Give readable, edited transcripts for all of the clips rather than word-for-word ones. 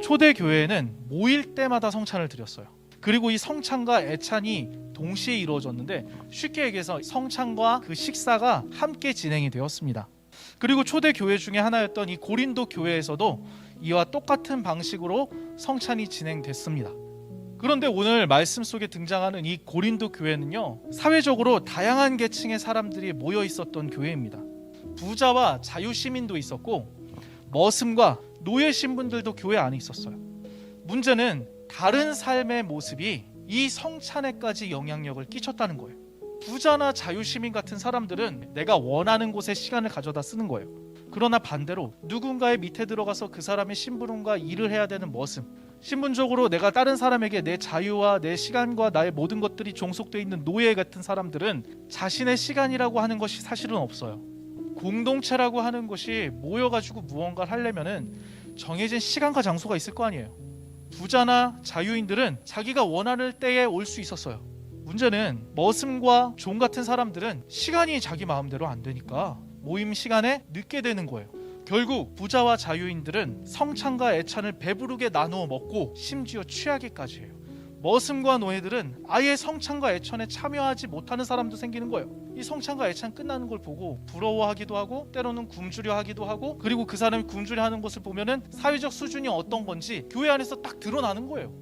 초대 교회에는 모일 때마다 성찬을 드렸어요. 그리고 이 성찬과 애찬이 동시에 이루어졌는데, 쉽게 얘기해서 성찬과 그 식사가 함께 진행이 되었습니다. 그리고 초대 교회 중에 하나였던 이 고린도 교회에서도 이와 똑같은 방식으로 성찬이 진행됐습니다. 그런데 오늘 말씀 속에 등장하는 이 고린도 교회는요, 사회적으로 다양한 계층의 사람들이 모여 있었던 교회입니다. 부자와 자유시민도 있었고 머슴과 노예 신분들도 교회 안에 있었어요. 문제는 다른 삶의 모습이 이 성찬에까지 영향력을 끼쳤다는 거예요. 부자나 자유시민 같은 사람들은 내가 원하는 곳에 시간을 가져다 쓰는 거예요. 그러나 반대로 누군가의 밑에 들어가서 그 사람의 심부름과 일을 해야 되는 머슴, 신분적으로 내가 다른 사람에게 내 자유와 내 시간과 나의 모든 것들이 종속되어 있는 노예 같은 사람들은 자신의 시간이라고 하는 것이 사실은 없어요. 공동체라고 하는 것이 모여가지고 무언가를 하려면은 정해진 시간과 장소가 있을 거 아니에요. 부자나 자유인들은 자기가 원하는 때에 올 수 있었어요. 문제는 머슴과 종 같은 사람들은 시간이 자기 마음대로 안 되니까 모임 시간에 늦게 되는 거예요. 결국 부자와 자유인들은 성찬과 애찬을 배부르게 나누어 먹고 심지어 취하기까지 해요. 머슴과 노예들은 아예 성찬과 애찬에 참여하지 못하는 사람도 생기는 거예요. 이 성찬과 애찬 끝나는 걸 보고 부러워하기도 하고 때로는 굶주려 하기도 하고, 그리고 그 사람이 굶주려 하는 것을 보면은 사회적 수준이 어떤 건지 교회 안에서 딱 드러나는 거예요.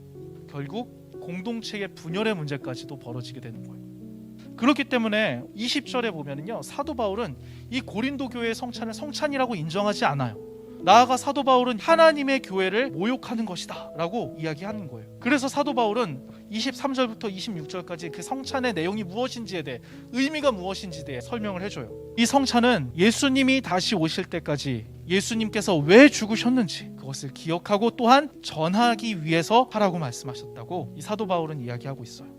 결국 공동체의 분열의 문제까지도 벌어지게 되는 거예요. 그렇기 때문에 20절에 보면은요, 사도 바울은 이 고린도 교회의 성찬을 성찬이라고 인정하지 않아요. 나아가 사도 바울은 하나님의 교회를 모욕하는 것이다 라고 이야기하는 거예요. 그래서 사도 바울은 23절부터 26절까지 그 성찬의 내용이 무엇인지에 대해, 의미가 무엇인지에 대해 설명을 해줘요. 이 성찬은 예수님이 다시 오실 때까지 예수님께서 왜 죽으셨는지 그것을 기억하고 또한 전하기 위해서 하라고 말씀하셨다고 이 사도 바울은 이야기하고 있어요.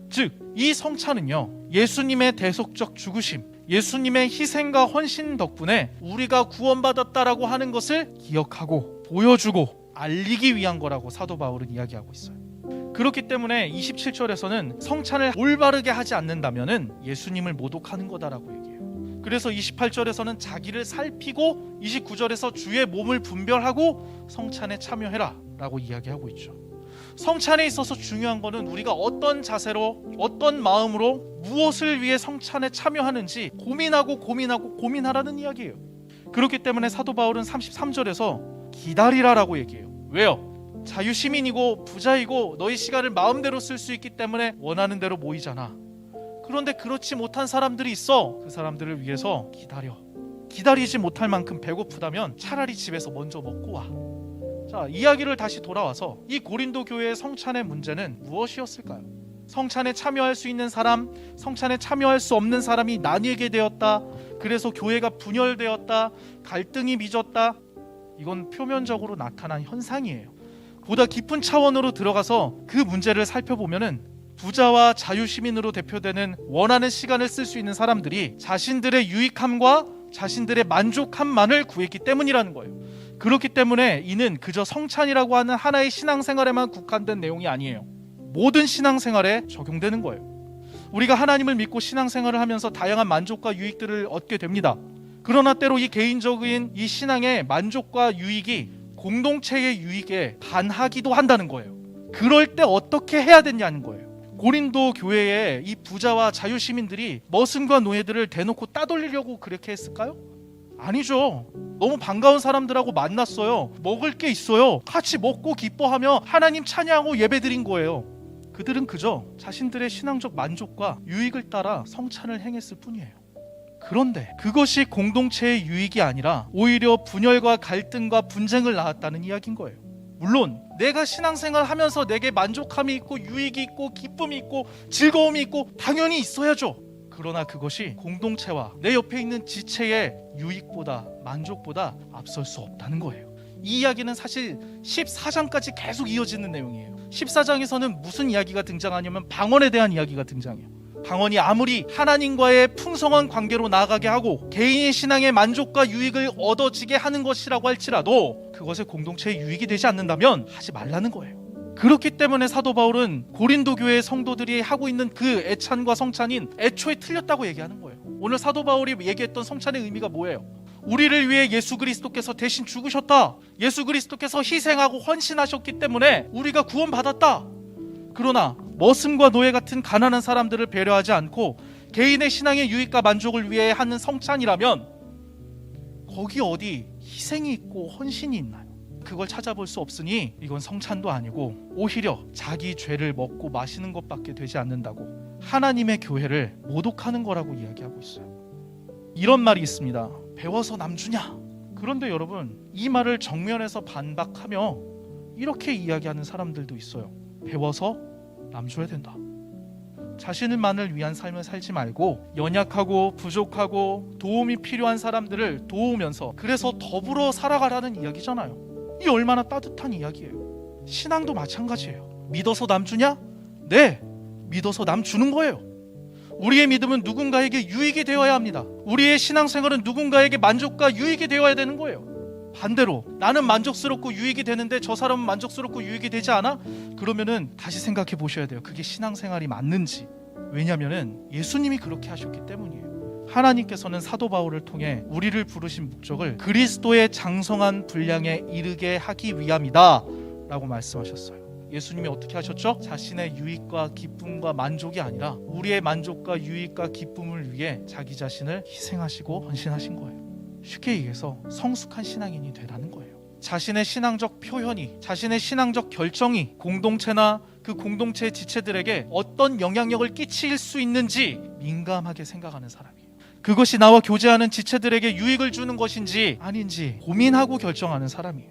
즉, 이 성찬은요, 예수님의 대속적 죽으심, 예수님의 희생과 헌신 덕분에 우리가 구원받았다라고 하는 것을 기억하고 보여주고 알리기 위한 거라고 사도 바울은 이야기하고 있어요. 그렇기 때문에 27절에서는 성찬을 올바르게 하지 않는다면은 예수님을 모독하는 거다라고 얘기해요. 그래서 28절에서는 자기를 살피고 29절에서 주의 몸을 분별하고 성찬에 참여해라 라고 이야기하고 있죠. 성찬에 있어서 중요한 거는 우리가 어떤 자세로, 어떤 마음으로 무엇을 위해 성찬에 참여하는지 고민하라는 이야기예요. 그렇기 때문에 사도 바울은 33절에서 기다리라라고 얘기해요. 왜요? 자유시민이고 부자이고 너희 시간을 마음대로 쓸 수 있기 때문에 원하는 대로 모이잖아. 그런데 그렇지 못한 사람들이 있어. 그 사람들을 위해서 기다려. 기다리지 못할 만큼 배고프다면 차라리 집에서 먼저 먹고 와. 자, 이야기를 다시 돌아와서 이 고린도 교회의 성찬의 문제는 무엇이었을까요? 성찬에 참여할 수 있는 사람, 성찬에 참여할 수 없는 사람이 나뉘게 되었다. 그래서 교회가 분열되었다. 갈등이 빚었다. 이건 표면적으로 나타난 현상이에요. 보다 깊은 차원으로 들어가서 그 문제를 살펴보면은 부자와 자유시민으로 대표되는 원하는 시간을 쓸 수 있는 사람들이 자신들의 유익함과 자신들의 만족함만을 구했기 때문이라는 거예요. 그렇기 때문에 이는 그저 성찬이라고 하는 하나의 신앙생활에만 국한된 내용이 아니에요. 모든 신앙생활에 적용되는 거예요. 우리가 하나님을 믿고 신앙생활을 하면서 다양한 만족과 유익들을 얻게 됩니다. 그러나 때로 이 개인적인 이 신앙의 만족과 유익이 공동체의 유익에 반하기도 한다는 거예요. 그럴 때 어떻게 해야 되냐는 거예요. 고린도 교회의 이 부자와 자유시민들이 머슴과 노예들을 대놓고 따돌리려고 그렇게 했을까요? 아니죠. 너무 반가운 사람들하고 만났어요. 먹을 게 있어요. 같이 먹고 기뻐하며 하나님 찬양하고 예배드린 거예요. 그들은 그저 자신들의 신앙적 만족과 유익을 따라 성찬을 행했을 뿐이에요. 그런데 그것이 공동체의 유익이 아니라 오히려 분열과 갈등과 분쟁을 낳았다는 이야기인 거예요. 물론 내가 신앙생활 하면서 내게 만족함이 있고 유익이 있고 기쁨이 있고 즐거움이 있고 당연히 있어야죠. 그러나 그것이 공동체와 내 옆에 있는 지체의 유익보다 만족보다 앞설 수 없다는 거예요. 이 이야기는 사실 14장까지 계속 이어지는 내용이에요. 14장에서는 무슨 이야기가 등장하냐면 방언에 대한 이야기가 등장해요. 방언이 아무리 하나님과의 풍성한 관계로 나아가게 하고 개인의 신앙의 만족과 유익을 얻어지게 하는 것이라고 할지라도 그것의 공동체의 유익이 되지 않는다면 하지 말라는 거예요. 그렇기 때문에 사도 바울은 고린도 교회의 성도들이 하고 있는 그 애찬과 성찬인 애초에 틀렸다고 얘기하는 거예요. 오늘 사도 바울이 얘기했던 성찬의 의미가 뭐예요? 우리를 위해 예수 그리스도께서 대신 죽으셨다. 예수 그리스도께서 희생하고 헌신하셨기 때문에 우리가 구원받았다. 그러나 머슴과 노예 같은 가난한 사람들을 배려하지 않고 개인의 신앙의 유익과 만족을 위해 하는 성찬이라면 거기 어디 희생이 있고 헌신이 있나요? 그걸 찾아볼 수 없으니 이건 성찬도 아니고 오히려 자기 죄를 먹고 마시는 것밖에 되지 않는다고 하나님의 교회를 모독하는 거라고 이야기하고 있어요. 이런 말이 있습니다. 배워서 남 주냐? 그런데 여러분, 이 말을 정면에서 반박하며 이렇게 이야기하는 사람들도 있어요. 배워서 남 줘야 된다. 자신만을 위한 삶을 살지 말고 연약하고 부족하고 도움이 필요한 사람들을 도우면서 그래서 더불어 살아가라는 이야기잖아요. 이 얼마나 따뜻한 이야기예요. 신앙도 마찬가지예요. 믿어서 남 주냐? 네, 믿어서 남 주는 거예요. 우리의 믿음은 누군가에게 유익이 되어야 합니다. 우리의 신앙생활은 누군가에게 만족과 유익이 되어야 되는 거예요. 반대로 나는 만족스럽고 유익이 되는데 저 사람은 만족스럽고 유익이 되지 않아? 그러면은 다시 생각해 보셔야 돼요. 그게 신앙생활이 맞는지. 왜냐하면은 예수님이 그렇게 하셨기 때문이에요. 하나님께서는 사도 바울을 통해 우리를 부르신 목적을 그리스도의 장성한 분량에 이르게 하기 위함이다 라고 말씀하셨어요. 예수님이 어떻게 하셨죠? 자신의 유익과 기쁨과 만족이 아니라 우리의 만족과 유익과 기쁨을 위해 자기 자신을 희생하시고 헌신하신 거예요. 쉽게 얘기해서 성숙한 신앙인이 되라는 거예요. 자신의 신앙적 표현이, 자신의 신앙적 결정이 공동체나 그 공동체의 지체들에게 어떤 영향력을 끼칠 수 있는지 민감하게 생각하는 사람이에요. 그것이 나와 교제하는 지체들에게 유익을 주는 것인지 아닌지 고민하고 결정하는 사람이에요.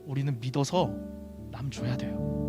우리는 믿어서 남 줘야 돼요.